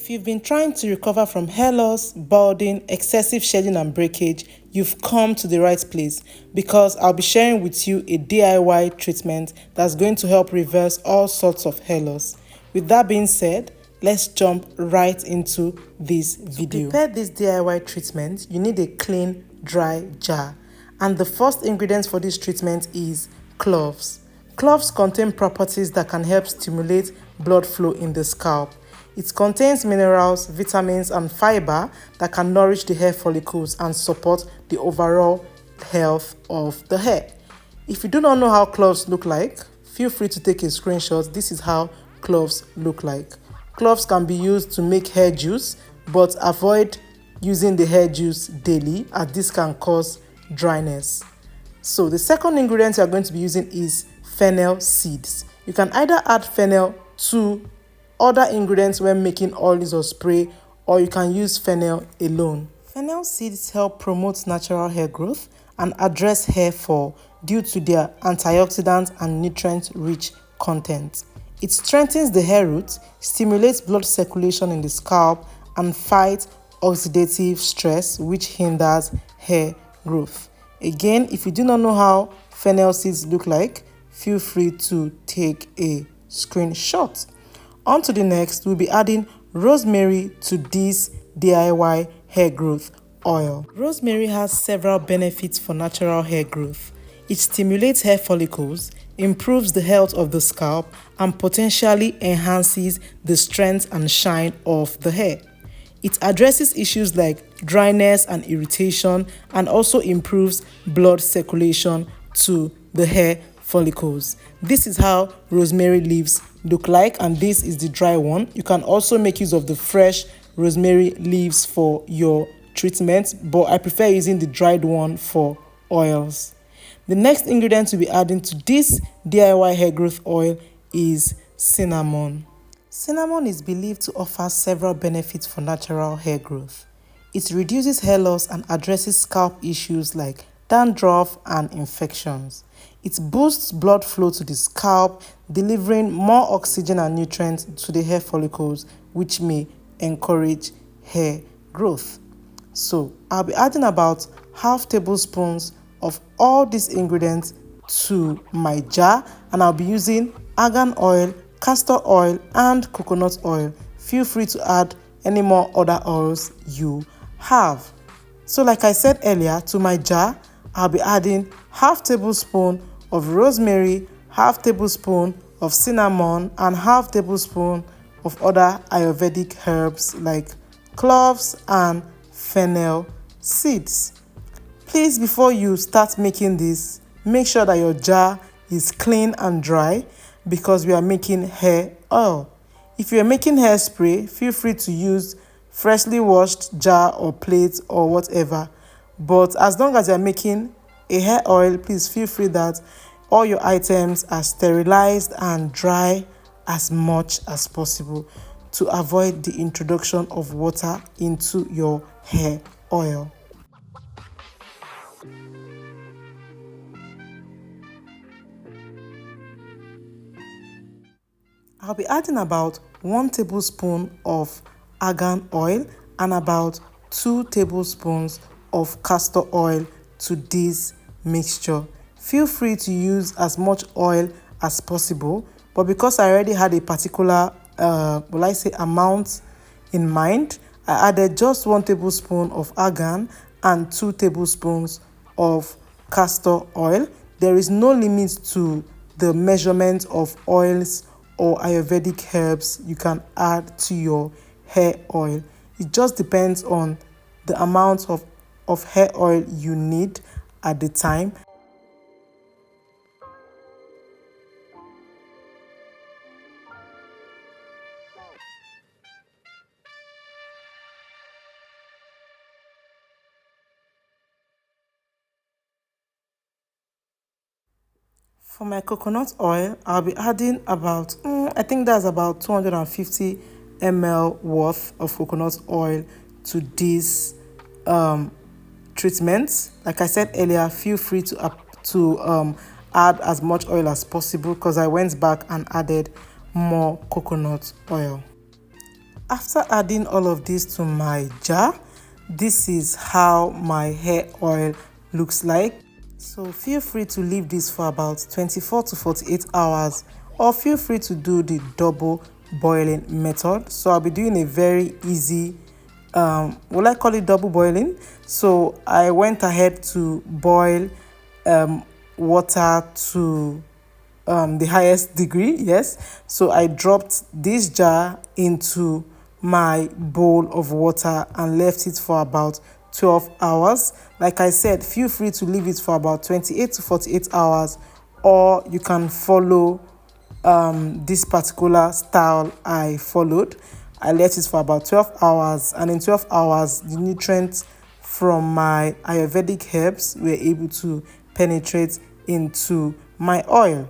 If you've been trying to recover from hair loss, balding, excessive shedding and breakage, you've come to the right place because I'll be sharing with you a DIY treatment that's going to help reverse all sorts of hair loss. With that being said, let's jump right into this video. To prepare this DIY treatment, you need a clean, dry jar. And the first ingredient for this treatment is cloves. Cloves contain properties that can help stimulate blood flow in the scalp. It contains minerals, vitamins, and fiber that can nourish the hair follicles and support the overall health of the hair. If you do not know how cloves look like, feel free to take a screenshot. This is how cloves look like. Cloves can be used to make hair juice, but avoid using the hair juice daily as this can cause dryness. So the second ingredient you are going to be using is fennel seeds. You can either add fennel to other ingredients when making oils or spray, or you can use fennel alone. Fennel seeds help promote natural hair growth and address hair fall due to their antioxidant and nutrient-rich content. It strengthens the hair roots, stimulates blood circulation in the scalp, and fights oxidative stress, which hinders hair growth. Again, if you do not know how fennel seeds look like, feel free to take a screenshot. On to the next, we'll be adding rosemary to this DIY hair growth oil. Rosemary has several benefits for natural hair growth. It stimulates hair follicles, improves the health of the scalp, and potentially enhances the strength and shine of the hair. It addresses issues like dryness and irritation and also improves blood circulation to the hair follicles. This is how rosemary leaves look like, and this is the dry one. You can also make use of the fresh rosemary leaves for your treatment, but I prefer using the dried one for oils. The next ingredient we'll be adding to this DIY hair growth oil is cinnamon. Cinnamon is believed to offer several benefits for natural hair growth. It reduces hair loss and addresses scalp issues like dandruff and infections. It boosts blood flow to the scalp, delivering more oxygen and nutrients to the hair follicles, which may encourage hair growth. So I'll be adding about half tablespoons of all these ingredients to my jar, and I'll be using argan oil, castor oil, and coconut oil. Feel free to add any more other oils you have. So like I said earlier, to my jar, I'll be adding half tablespoon of rosemary, half tablespoon of cinnamon, and half tablespoon of other Ayurvedic herbs like cloves and fennel seeds. Please, before you start making this, make sure that your jar is clean and dry because we are making hair oil. If you're making hairspray, feel free to use freshly washed jar or plate or whatever. But as long as you're making a hair oil, please feel free that all your items are sterilized and dry as much as possible to avoid the introduction of water into your hair oil. I'll be adding about 1 tablespoon of argan oil and about 2 tablespoons of castor oil to this mixture. Feel free to use as much oil as possible, but because I already had a particular amount in mind, I added just 1 tablespoon of argan and 2 tablespoons of castor oil. There is no limit to the measurement of oils or Ayurvedic herbs you can add to your hair oil. It just depends on the amount of hair oil you need at the time. For my coconut oil, I'll be adding about, I think that's about 250 ml worth of coconut oil to this treatment. Like I said earlier, feel free to add as much oil as possible because I went back and added more coconut oil. After adding all of this to my jar, this is how my hair oil looks like. So feel free to leave this for about 24 to 48 hours, or feel free to do the double boiling method. So I'll be doing a very easy, will I call it double boiling? So I went ahead to boil water to the highest degree. Yes, so I dropped this jar into my bowl of water and left it for about 12 hours. Like I said, feel free to leave it for about 28 to 48 hours, or you can follow this particular style I followed. I left it for about 12 hours, and in 12 hours the nutrients from my Ayurvedic herbs were able to penetrate into my oil.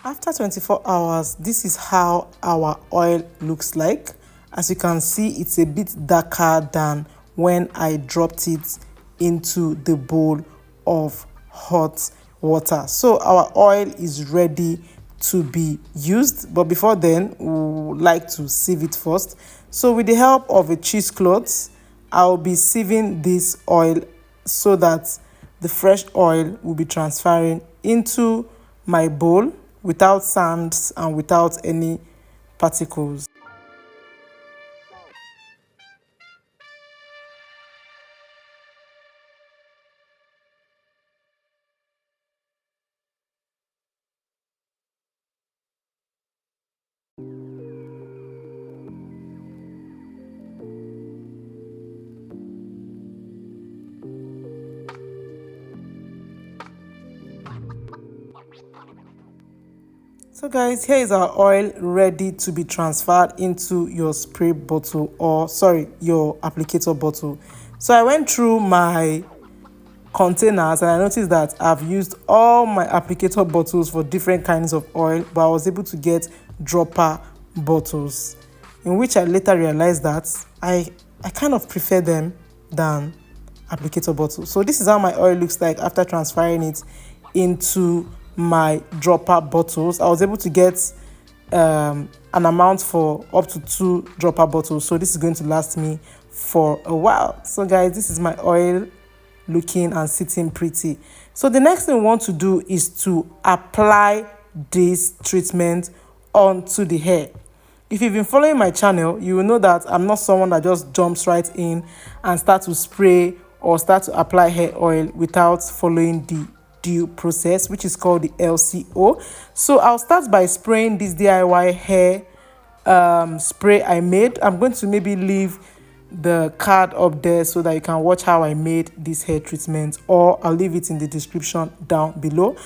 After 24 hours, this is how our oil looks like. As you can see, it's a bit darker than when I dropped it into the bowl of hot water. So our oil is ready to be used, but before then, we would like to sieve it first. So with the help of a cheesecloth, I'll be sieving this oil so that the fresh oil will be transferring into my bowl without sands and without any particles. So guys, here is our oil ready to be transferred into your spray bottle, or sorry, your applicator bottle. So I went through my containers and I noticed that I've used all my applicator bottles for different kinds of oil, but I was able to get dropper bottles, in which I later realized that I kind of prefer them than applicator bottles. So this is how my oil looks like after transferring it into my dropper bottles. I was able to get an amount for up to 2 dropper bottles, so this is going to last me for a while. So guys, this is my oil looking and sitting pretty. So the next thing we want to do is to apply this treatment onto the hair. If you've been following my channel, you will know that I'm not someone that just jumps right in and start to spray or start to apply hair oil without following the due process, which is called the LCO. So I'll start by spraying this DIY hair spray I made. I'm going to maybe leave the card up there so that you can watch how I made this hair treatment, or I'll leave it in the description down below.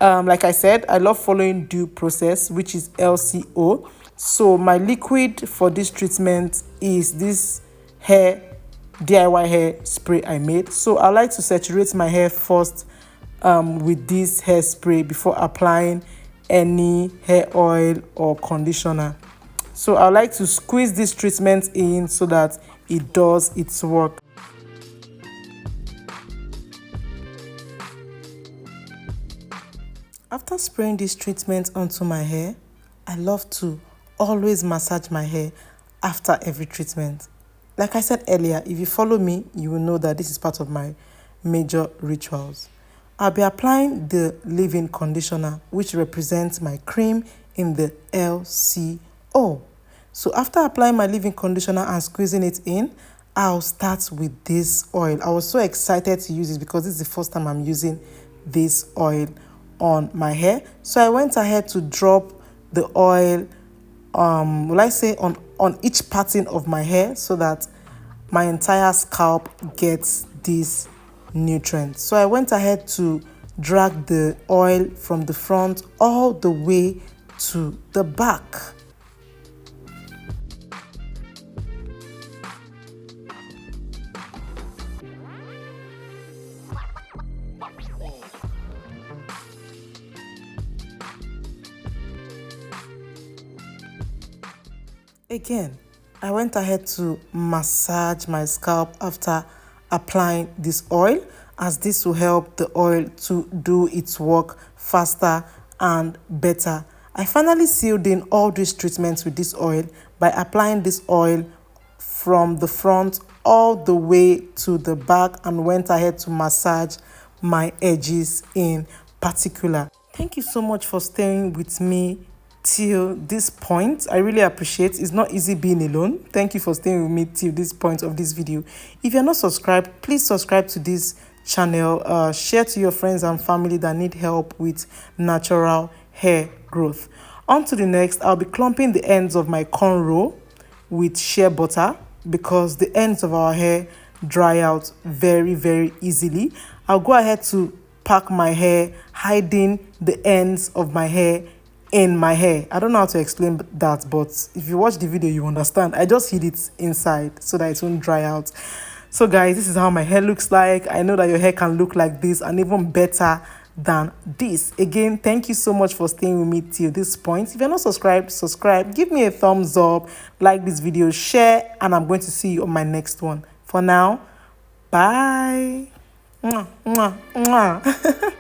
Like I said, I love following due process, which is LCO. So my liquid for this treatment is this DIY hair spray I made. So I like to saturate my hair first with this hairspray before applying any hair oil or conditioner. So I like to squeeze this treatment in so that it does its work. After spraying this treatment onto my hair, I love to always massage my hair after every treatment. Like I said earlier, if you follow me, you will know that this is part of my major rituals. I'll be applying the leave-in conditioner, which represents my cream in the LCO. So after applying my leave-in conditioner and squeezing it in, I'll start with this oil. I was so excited to use it because this is the first time I'm using this oil on my hair. So I went ahead to drop the oil, will I say on each parting of my hair so that my entire scalp gets this nutrient. So I went ahead to drag the oil from the front all the way to the back. Again, I went ahead to massage my scalp after applying this oil, as this will help the oil to do its work faster and better. I finally sealed in all these treatments with this oil by applying this oil from the front all the way to the back and went ahead to massage my edges in particular. Thank you so much for staying with me till this point. I really appreciate it. It's not easy being alone. Thank you for staying with me till this point of this video. If you're not subscribed, please subscribe to this channel. Share to your friends and family that need help with natural hair growth. On to the next, I'll be clumping the ends of my cornrow with shea butter because the ends of our hair dry out very easily. I'll go ahead to pack my hair, hiding the ends of my hair in my hair. I don't know how to explain that, but if you watch the video, you understand. I just hid it inside so that it won't dry out. So guys, this is how my hair looks like. I know that your hair can look like this and even better than this. Again, thank you so much for staying with me till this point. If you're not subscribed, subscribe, give me a thumbs up, like this video, share, and I'm going to see you on my next one. For now, bye. Mwah, mwah, mwah.